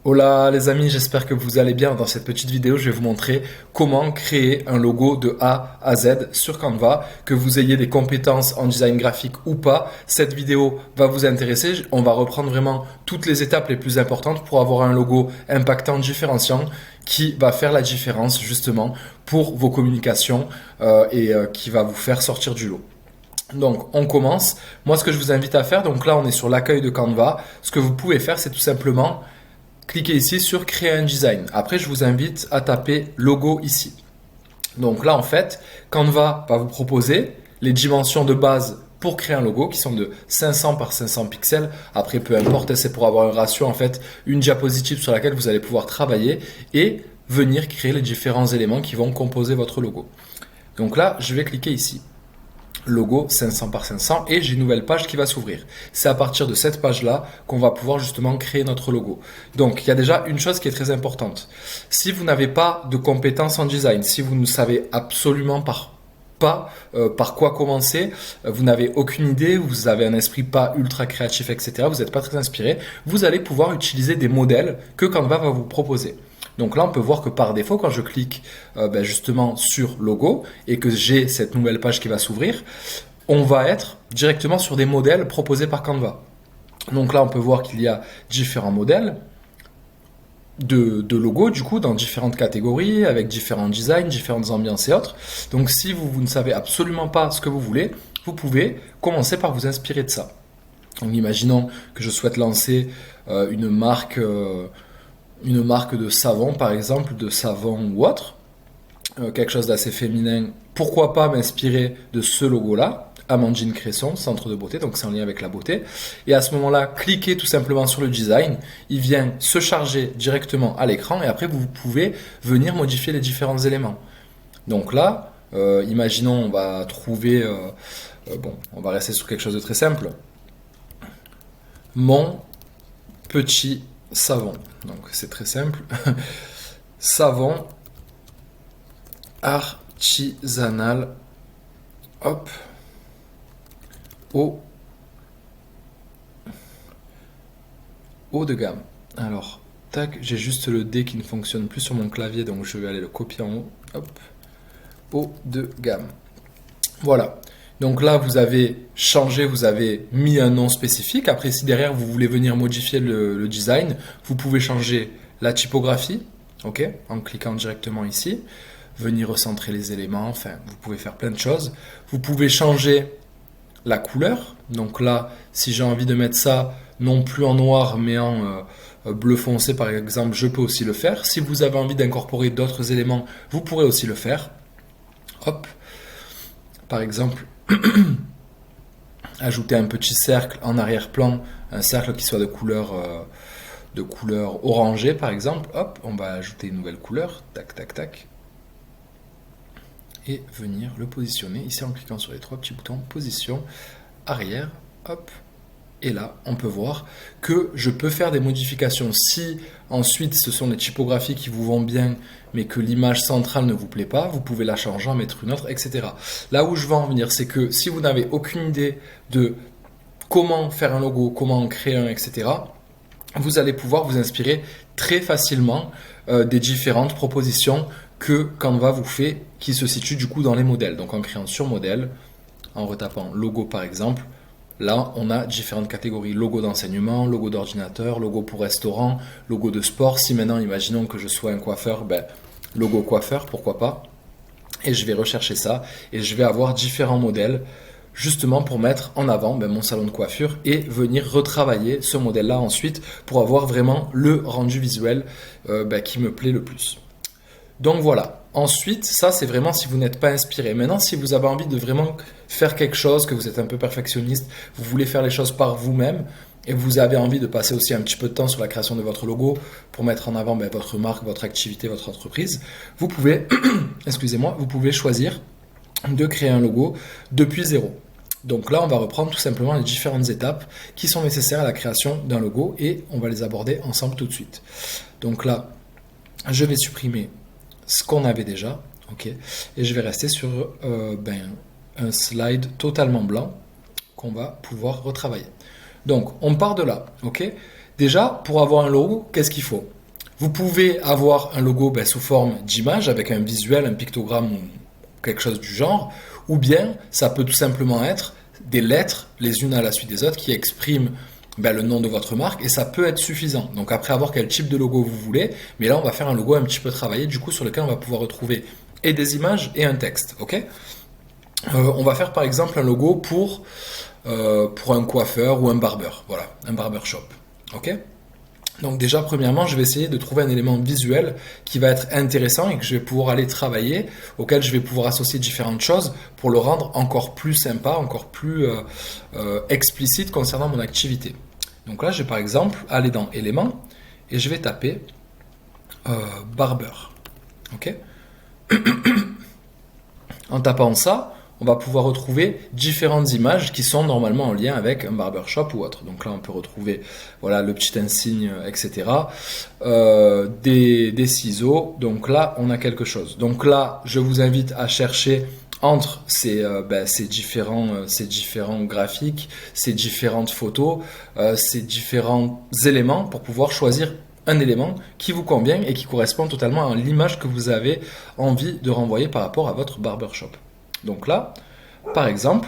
Hola les amis, j'espère que vous allez bien. Dans cette petite vidéo, je vais vous montrer comment créer un logo de A à Z sur Canva. Que vous ayez des compétences en design graphique ou pas, cette vidéo va vous intéresser. On va reprendre vraiment toutes les étapes les plus importantes pour avoir un logo impactant, différenciant, qui va faire la différence justement pour vos communications et qui va vous faire sortir du lot. Donc, on commence. Moi, ce que je vous invite à faire, donc là, on est sur l'accueil de Canva. Ce que vous pouvez faire, c'est tout simplement cliquez ici sur créer un design. Après, je vous invite à taper logo ici. Donc là, en fait, Canva va vous proposer les dimensions de base pour créer un logo qui sont de 500 par 500 pixels. Après, peu importe, c'est pour avoir un ratio, en fait, une diapositive sur laquelle vous allez pouvoir travailler et venir créer les différents éléments qui vont composer votre logo. Donc là, je vais cliquer ici. Logo 500 par 500 et j'ai une nouvelle page qui va s'ouvrir. C'est à partir de cette page-là qu'on va pouvoir justement créer notre logo. Donc il y a déjà une chose qui est très importante. Si vous n'avez pas de compétences en design, si vous ne savez absolument pas par quoi commencer, vous n'avez aucune idée, vous avez un esprit pas ultra créatif, etc., vous n'êtes pas très inspiré, vous allez pouvoir utiliser des modèles que Canva va vous proposer. Donc là, on peut voir que par défaut, quand je clique justement sur logo et que j'ai cette nouvelle page qui va s'ouvrir, on va être directement sur des modèles proposés par Canva. Donc là, on peut voir qu'il y a différents modèles de logos, du coup, dans différentes catégories, avec différents designs, différentes ambiances et autres. Donc si vous ne savez absolument pas ce que vous voulez, vous pouvez commencer par vous inspirer de ça. Donc imaginons que je souhaite lancer une marque de savon, par exemple, de savon ou autre, quelque chose d'assez féminin, pourquoi pas m'inspirer de ce logo-là, Amandine Cresson, centre de beauté, donc c'est en lien avec la beauté. Et à ce moment-là, cliquez tout simplement sur le design, il vient se charger directement à l'écran et après vous pouvez venir modifier les différents éléments. Donc là, imaginons on va trouver, on va rester sur quelque chose de très simple, mon petit savon. Donc c'est très simple. Savon artisanal. Hop. Haut de gamme. Alors, tac, j'ai juste le D qui ne fonctionne plus sur mon clavier, donc je vais aller le copier en haut. Hop. Haut de gamme. Voilà. Donc là, vous avez changé, vous avez mis un nom spécifique. Après, si derrière, vous voulez venir modifier le design, vous pouvez changer la typographie, ok, en cliquant directement ici. Venir recentrer les éléments, enfin, vous pouvez faire plein de choses. Vous pouvez changer la couleur. Donc là, si j'ai envie de mettre ça, non plus en noir, mais en bleu foncé, par exemple, je peux aussi le faire. Si vous avez envie d'incorporer d'autres éléments, vous pourrez aussi le faire. Hop. Par exemple, ajouter un petit cercle en arrière-plan, un cercle qui soit de couleur orangée par exemple. Hop, on va ajouter une nouvelle couleur, tac tac tac, et venir le positionner ici en cliquant sur les trois petits boutons, position, arrière, hop. Et là, on peut voir que je peux faire des modifications. Si ensuite ce sont des typographies qui vous vont bien, mais que l'image centrale ne vous plaît pas, vous pouvez la changer, en mettre une autre, etc. Là où je veux en venir, c'est que si vous n'avez aucune idée de comment faire un logo, comment en créer un, etc., vous allez pouvoir vous inspirer très facilement des différentes propositions que Canva vous fait, qui se situent du coup dans les modèles. Donc en créant sur modèle, en retapant logo par exemple, là, on a différentes catégories. Logo d'enseignement, logo d'ordinateur, logo pour restaurant, logo de sport. Si maintenant, imaginons que je sois un coiffeur, logo coiffeur, pourquoi pas. Et je vais rechercher ça et je vais avoir différents modèles justement pour mettre en avant mon salon de coiffure et venir retravailler ce modèle-là ensuite pour avoir vraiment le rendu visuel qui me plaît le plus. Donc voilà. Ensuite, ça c'est vraiment si vous n'êtes pas inspiré. Maintenant, si vous avez envie de vraiment faire quelque chose, que vous êtes un peu perfectionniste, vous voulez faire les choses par vous-même et vous avez envie de passer aussi un petit peu de temps sur la création de votre logo pour mettre en avant votre marque, votre activité, votre entreprise, vous pouvez, excusez-moi, vous pouvez choisir de créer un logo depuis zéro. Donc là, on va reprendre tout simplement les différentes étapes qui sont nécessaires à la création d'un logo et on va les aborder ensemble tout de suite. Donc là, je vais supprimer ce qu'on avait déjà, ok, et je vais rester sur un slide totalement blanc qu'on va pouvoir retravailler. Donc, on part de là, ok. Déjà, pour avoir un logo, qu'est-ce qu'il faut? Vous pouvez avoir un logo sous forme d'image avec un visuel, un pictogramme ou quelque chose du genre, ou bien ça peut tout simplement être des lettres les unes à la suite des autres qui expriment le nom de votre marque et ça peut être suffisant. Donc après avoir quel type de logo vous voulez, mais là on va faire un logo un petit peu travaillé du coup sur lequel on va pouvoir retrouver et des images et un texte. Ok. On va faire par exemple un logo pour un coiffeur ou un barbeur, voilà, un barbershop. Ok. Donc déjà, premièrement, je vais essayer de trouver un élément visuel qui va être intéressant et que je vais pouvoir aller travailler, auquel je vais pouvoir associer différentes choses pour le rendre encore plus sympa, encore plus explicite concernant mon activité. Donc là, je vais par exemple aller dans éléments et je vais taper barbeur. Ok. En tapant ça, on va pouvoir retrouver différentes images qui sont normalement en lien avec un barbershop ou autre. Donc là, on peut retrouver voilà, le petit insigne, etc. Des ciseaux. Donc là, on a quelque chose. Donc là, je vous invite à chercher entre ces différents graphiques, ces différentes photos, ces différents éléments pour pouvoir choisir un élément qui vous convient et qui correspond totalement à l'image que vous avez envie de renvoyer par rapport à votre barbershop. Donc là, par exemple,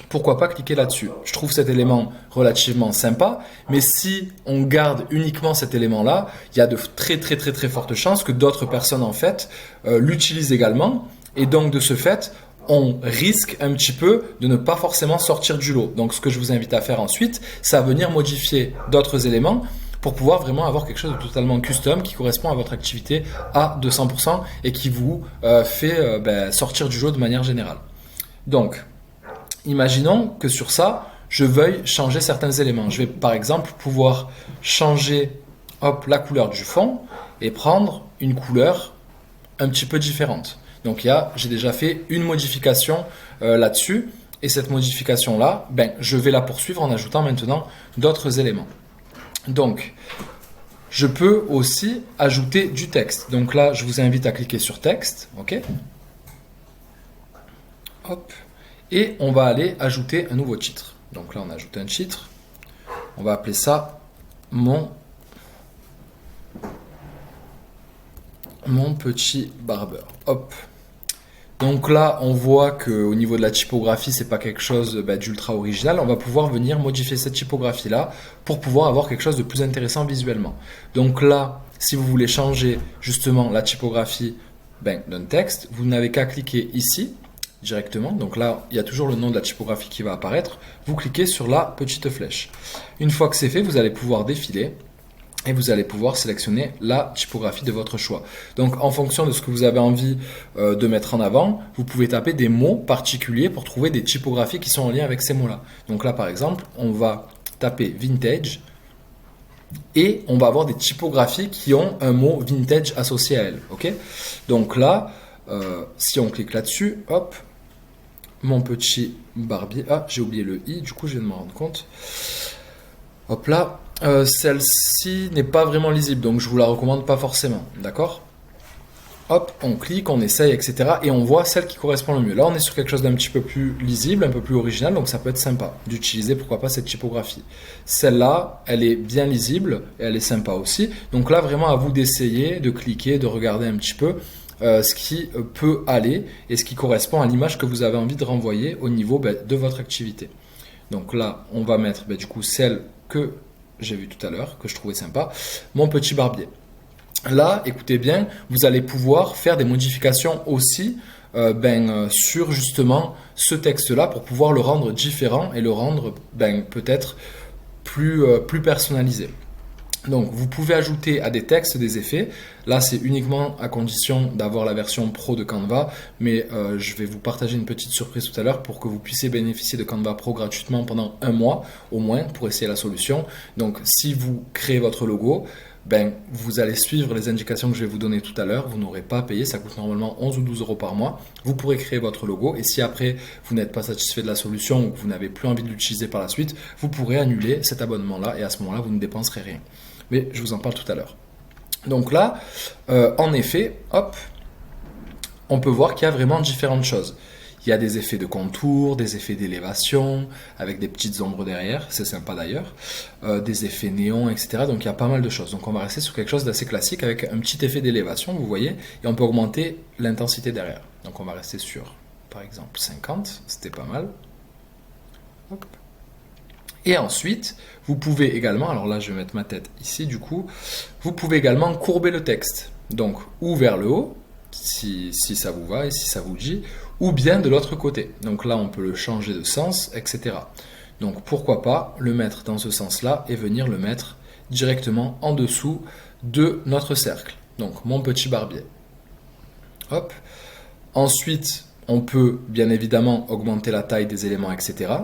pourquoi pas cliquer là-dessus? Je trouve cet élément relativement sympa, mais si on garde uniquement cet élément-là, il y a de très très très très fortes chances que d'autres personnes en fait l'utilisent également, et donc de ce fait, on risque un petit peu de ne pas forcément sortir du lot. Donc ce que je vous invite à faire ensuite, c'est à venir modifier d'autres éléments pour pouvoir vraiment avoir quelque chose de totalement custom qui correspond à votre activité à 200% et qui vous fait sortir du lot de manière générale. Donc, imaginons que sur ça, je veuille changer certains éléments. Je vais par exemple pouvoir changer la couleur du fond et prendre une couleur un petit peu différente. Donc j'ai déjà fait une modification là-dessus et cette modification-là, je vais la poursuivre en ajoutant maintenant d'autres éléments. Donc, je peux aussi ajouter du texte. Donc là, je vous invite à cliquer sur texte, ok. Hop. Et on va aller ajouter un nouveau titre. Donc là, on ajoute un titre. On va appeler ça mon petit barbeur. Hop. Donc là, on voit qu'au niveau de la typographie, c'est pas quelque chose d'ultra original. On va pouvoir venir modifier cette typographie-là pour pouvoir avoir quelque chose de plus intéressant visuellement. Donc là, si vous voulez changer justement la typographie d'un texte, vous n'avez qu'à cliquer ici directement. Donc là, il y a toujours le nom de la typographie qui va apparaître. Vous cliquez sur la petite flèche. Une fois que c'est fait, vous allez pouvoir défiler et vous allez pouvoir sélectionner la typographie de votre choix. Donc en fonction de ce que vous avez envie de mettre en avant, vous pouvez taper des mots particuliers pour trouver des typographies qui sont en lien avec ces mots-là. Donc là par exemple, on va taper vintage et on va avoir des typographies qui ont un mot vintage associé à elles. Okay. Donc là, si on clique là-dessus, hop, mon petit barbier, j'ai oublié le i, du coup je viens de me rendre compte. Hop là, celle-ci n'est pas vraiment lisible, donc je vous la recommande pas forcément, d'accord? Hop, on clique, on essaye, etc. Et on voit celle qui correspond le mieux. Là, on est sur quelque chose d'un petit peu plus lisible, un peu plus original, donc ça peut être sympa d'utiliser, pourquoi pas, cette typographie. Celle-là, elle est bien lisible, et elle est sympa aussi. Donc là, vraiment à vous d'essayer, de cliquer, de regarder un petit peu ce qui peut aller et ce qui correspond à l'image que vous avez envie de renvoyer au niveau de votre activité. Donc là, on va mettre du coup celle que j'ai vue tout à l'heure, que je trouvais sympa, mon petit barbier. Là, écoutez bien, vous allez pouvoir faire des modifications aussi sur justement ce texte-là pour pouvoir le rendre différent et le rendre peut-être plus personnalisé. Donc, vous pouvez ajouter à des textes des effets. Là, c'est uniquement à condition d'avoir la version pro de Canva, mais je vais vous partager une petite surprise tout à l'heure pour que vous puissiez bénéficier de Canva Pro gratuitement pendant 1 mois au moins pour essayer la solution. Donc, si vous créez votre logo, vous allez suivre les indications que je vais vous donner tout à l'heure. Vous n'aurez pas à payer, ça coûte normalement 11 ou 12 euros par mois. Vous pourrez créer votre logo et si après vous n'êtes pas satisfait de la solution ou que vous n'avez plus envie de l'utiliser par la suite, vous pourrez annuler cet abonnement-là et à ce moment-là, vous ne dépenserez rien. Mais je vous en parle tout à l'heure. Donc là, en effet, hop, on peut voir qu'il y a vraiment différentes choses. Il y a des effets de contour, des effets d'élévation, avec des petites ombres derrière, c'est sympa d'ailleurs, des effets néons, etc. Donc il y a pas mal de choses. Donc on va rester sur quelque chose d'assez classique avec un petit effet d'élévation, vous voyez, et on peut augmenter l'intensité derrière. Donc on va rester sur, par exemple, 50, c'était pas mal. Hop. Et ensuite, vous pouvez également, alors là je vais mettre ma tête ici du coup, vous pouvez également courber le texte. Donc, ou vers le haut, si ça vous va et si ça vous dit, ou bien de l'autre côté. Donc là, on peut le changer de sens, etc. Donc pourquoi pas le mettre dans ce sens-là et venir le mettre directement en dessous de notre cercle. Donc mon petit barbier. Hop. Ensuite, on peut bien évidemment augmenter la taille des éléments, etc.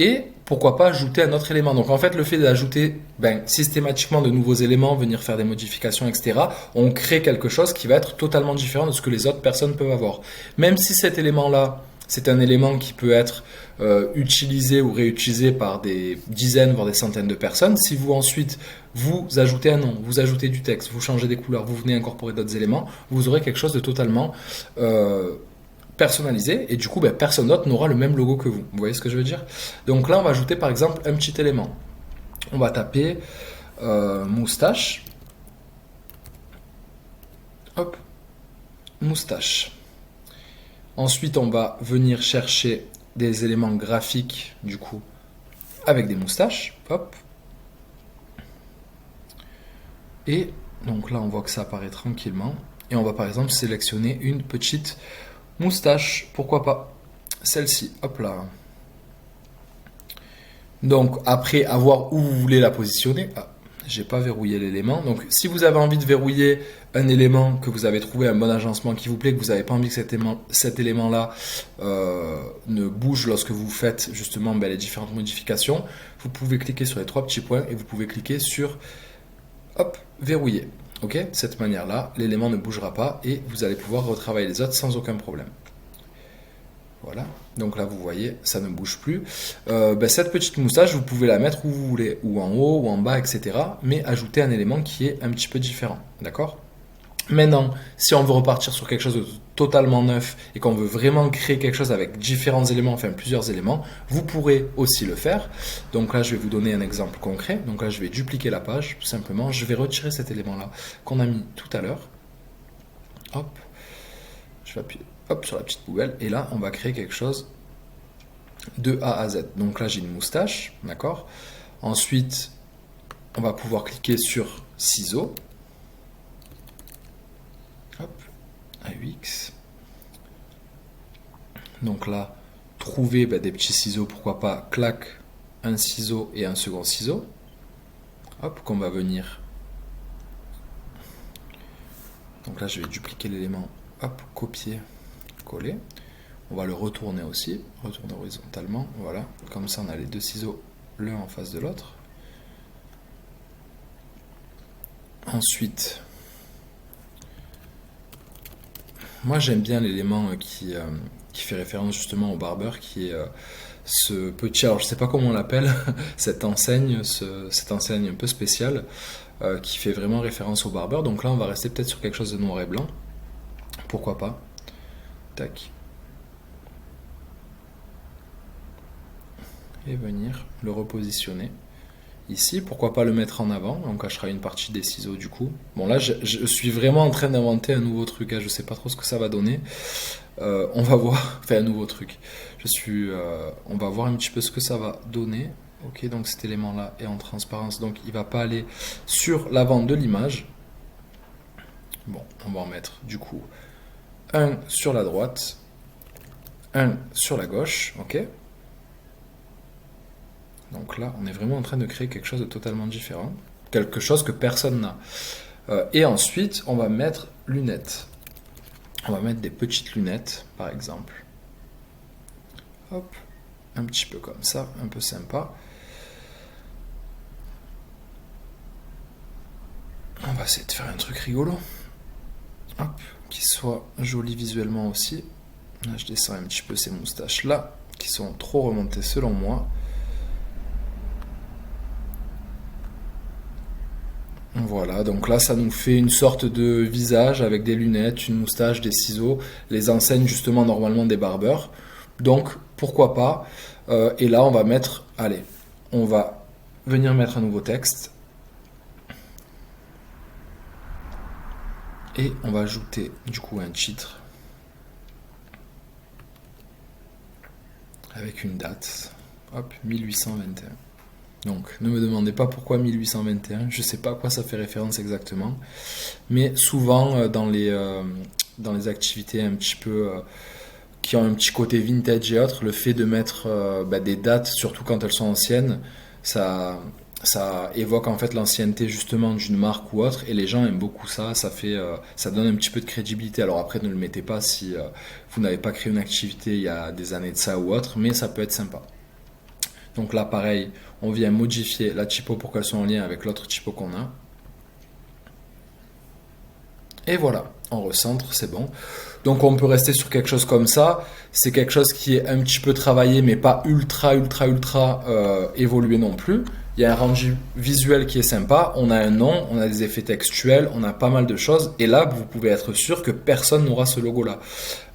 Et pourquoi pas ajouter un autre élément. Donc en fait, le fait d'ajouter systématiquement de nouveaux éléments, venir faire des modifications, etc., on crée quelque chose qui va être totalement différent de ce que les autres personnes peuvent avoir. Même si cet élément-là, c'est un élément qui peut être utilisé ou réutilisé par des dizaines, voire des centaines de personnes, si vous ensuite, vous ajoutez un nom, vous ajoutez du texte, vous changez des couleurs, vous venez incorporer d'autres éléments, vous aurez quelque chose de totalement personnalisé et du coup personne d'autre n'aura le même logo que vous. Vous voyez ce que je veux dire? Donc là on va ajouter par exemple un petit élément. On va taper moustache. Hop, moustache. Ensuite on va venir chercher des éléments graphiques du coup avec des moustaches. Hop. Et donc là on voit que ça apparaît tranquillement. Et on va par exemple sélectionner une petite moustache, pourquoi pas celle-ci, hop là. Donc après avoir où vous voulez la positionner, j'ai pas verrouillé l'élément. Donc si vous avez envie de verrouiller un élément, que vous avez trouvé un bon agencement qui vous plaît, que vous n'avez pas envie que cet élément-là ne bouge lorsque vous faites justement les différentes modifications, vous pouvez cliquer sur les trois petits points et vous pouvez cliquer sur hop, verrouiller. Ok, de cette manière-là, l'élément ne bougera pas et vous allez pouvoir retravailler les autres sans aucun problème. Voilà, donc là vous voyez, ça ne bouge plus. Cette petite moustache, vous pouvez la mettre où vous voulez, ou en haut, ou en bas, etc. Mais ajouter un élément qui est un petit peu différent, d'accord ? Maintenant, si on veut repartir sur quelque chose de totalement neuf et qu'on veut vraiment créer quelque chose avec différents éléments, enfin plusieurs éléments, vous pourrez aussi le faire. Donc là, je vais vous donner un exemple concret. Donc là, je vais dupliquer la page, tout simplement. Je vais retirer cet élément-là qu'on a mis tout à l'heure. Hop, je vais appuyer hop, sur la petite poubelle. Et là, on va créer quelque chose de A à Z. Donc là, j'ai une moustache, d'accord ? Ensuite, on va pouvoir cliquer sur ciseaux. Hop, AUX. Donc là, trouver des petits ciseaux, pourquoi pas, clac, un ciseau et un second ciseau. Hop, qu'on va venir. Donc là, je vais dupliquer l'élément, hop, copier, coller. On va le retourner aussi, retourner horizontalement, voilà. Comme ça, on a les deux ciseaux l'un en face de l'autre. Ensuite, moi j'aime bien l'élément qui fait référence justement au barbeur, qui est ce petit, alors je sais pas comment on l'appelle, cette enseigne un peu spéciale, qui fait vraiment référence au barbeur. Donc là on va rester peut-être sur quelque chose de noir et blanc, pourquoi pas, tac, et venir le repositionner ici, pourquoi pas le mettre en avant, on cachera une partie des ciseaux du coup. Bon là je suis vraiment en train d'inventer un nouveau truc, hein. Je sais pas trop ce que ça va donner, on va voir, enfin un nouveau truc, on va voir un petit peu ce que ça va donner. Ok, donc cet élément là est en transparence, donc il va pas aller sur l'avant de l'image. Bon, on va en mettre du coup un sur la droite, un sur la gauche, ok. Donc là, on est vraiment en train de créer quelque chose de totalement différent. Quelque chose que personne n'a. Et ensuite, on va mettre lunettes. On va mettre des petites lunettes, par exemple. Hop, un petit peu comme ça, un peu sympa. On va essayer de faire un truc rigolo. Hop, qui soit joli visuellement aussi. Là, je descends un petit peu ces moustaches-là, qui sont trop remontées selon moi. Voilà, donc là ça nous fait une sorte de visage avec des lunettes, une moustache, des ciseaux, les enseignes justement normalement des barbeurs. Donc pourquoi pas. Et là on va mettre, allez, on va venir mettre un nouveau texte. Et on va ajouter du coup un titre avec une date. Hop, 1821. Donc, ne me demandez pas pourquoi 1821, je ne sais pas à quoi ça fait référence exactement, mais souvent dans les activités un petit peu qui ont un petit côté vintage et autres, le fait de mettre des dates, surtout quand elles sont anciennes, ça évoque en fait l'ancienneté justement d'une marque ou autre, et les gens aiment beaucoup ça, ça donne un petit peu de crédibilité. Alors après, ne le mettez pas si vous n'avez pas créé une activité il y a des années de ça ou autre, mais ça peut être sympa. Donc là, pareil, on vient modifier la typo pour qu'elle soit en lien avec l'autre typo qu'on a. Et voilà, on recentre, c'est bon. Donc on peut rester sur quelque chose comme ça. C'est quelque chose qui est un petit peu travaillé, mais pas ultra évolué non plus. Il y a un rendu visuel qui est sympa, on a un nom, on a des effets textuels, on a pas mal de choses. Et là, vous pouvez être sûr que personne n'aura ce logo-là.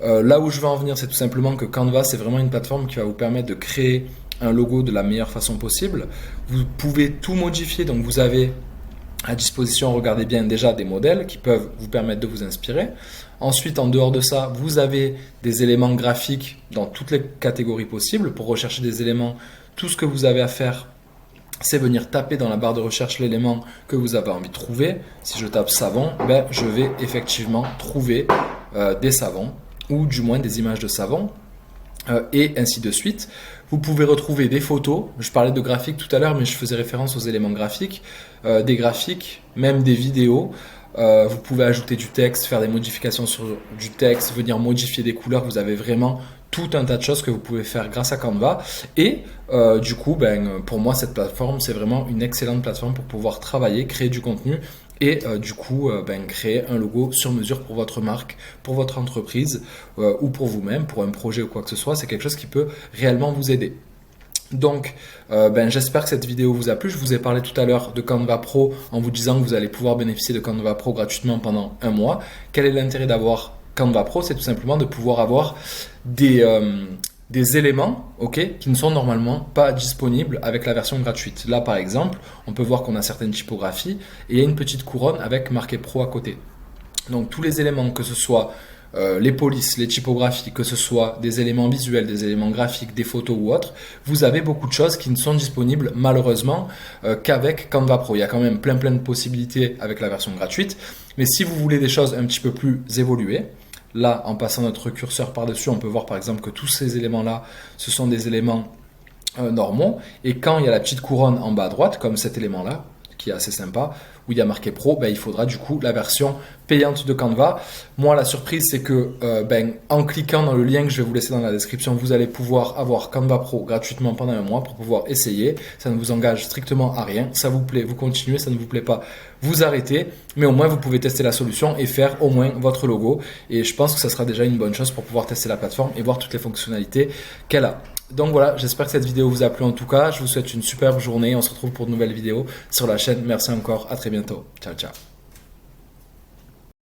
Là où je veux en venir, c'est tout simplement que Canva, c'est vraiment une plateforme qui va vous permettre de créer un logo de la meilleure façon possible. Vous pouvez tout modifier, donc vous avez à disposition, regardez bien, déjà des modèles qui peuvent vous permettre de vous inspirer. Ensuite, en dehors de ça, vous avez des éléments graphiques dans toutes les catégories possibles. Pour rechercher des éléments, tout ce que vous avez à faire, c'est venir taper dans la barre de recherche l'élément que vous avez envie de trouver. Si je tape savon, je vais effectivement trouver des savons, ou du moins des images de savon. Et ainsi de suite. Vous pouvez retrouver des photos. Je parlais de graphiques tout à l'heure, mais je faisais référence aux éléments graphiques. Des graphiques, même des vidéos. Vous pouvez ajouter du texte, faire des modifications sur du texte, venir modifier des couleurs. Vous avez vraiment tout un tas de choses que vous pouvez faire grâce à Canva. Et du coup, pour moi, cette plateforme, c'est vraiment une excellente plateforme pour pouvoir travailler, créer du contenu et du coup créer un logo sur mesure pour votre marque, pour votre entreprise ou pour vous-même, pour un projet ou quoi que ce soit. C'est quelque chose qui peut réellement vous aider. Donc, j'espère que cette vidéo vous a plu. Je vous ai parlé tout à l'heure de Canva Pro en vous disant que vous allez pouvoir bénéficier de Canva Pro gratuitement pendant un mois. Quel est l'intérêt d'avoir Canva Pro? C'est tout simplement de pouvoir avoir des éléments qui ne sont normalement pas disponibles avec la version gratuite. Là, par exemple, on peut voir qu'on a certaines typographies et il y a une petite couronne avec marqué Pro à côté. Donc, tous les éléments, que ce soit les polices, les typographies, que ce soit des éléments visuels, des éléments graphiques, des photos ou autres, vous avez beaucoup de choses qui ne sont disponibles malheureusement qu'avec Canva Pro. Il y a quand même plein de possibilités avec la version gratuite, mais si vous voulez des choses un petit peu plus évoluées, là, en passant notre curseur par-dessus, on peut voir par exemple que tous ces éléments-là, ce sont des éléments normaux, et quand il y a la petite couronne en bas à droite, comme cet élément-là, qui est assez sympa, où il y a marqué Pro, il faudra du coup la version payante de Canva. Moi, la surprise, c'est que en cliquant dans le lien que je vais vous laisser dans la description, vous allez pouvoir avoir Canva Pro gratuitement pendant un mois pour pouvoir essayer. Ça ne vous engage strictement à rien. Ça vous plaît, vous continuez. Ça ne vous plaît pas, vous arrêtez. Mais au moins, vous pouvez tester la solution et faire au moins votre logo. Et je pense que ça sera déjà une bonne chose pour pouvoir tester la plateforme et voir toutes les fonctionnalités qu'elle a. Donc voilà, j'espère que cette vidéo vous a plu en tout cas. Je vous souhaite une superbe journée. On se retrouve pour de nouvelles vidéos sur la chaîne. Merci encore. À très bientôt. Ciao, ciao.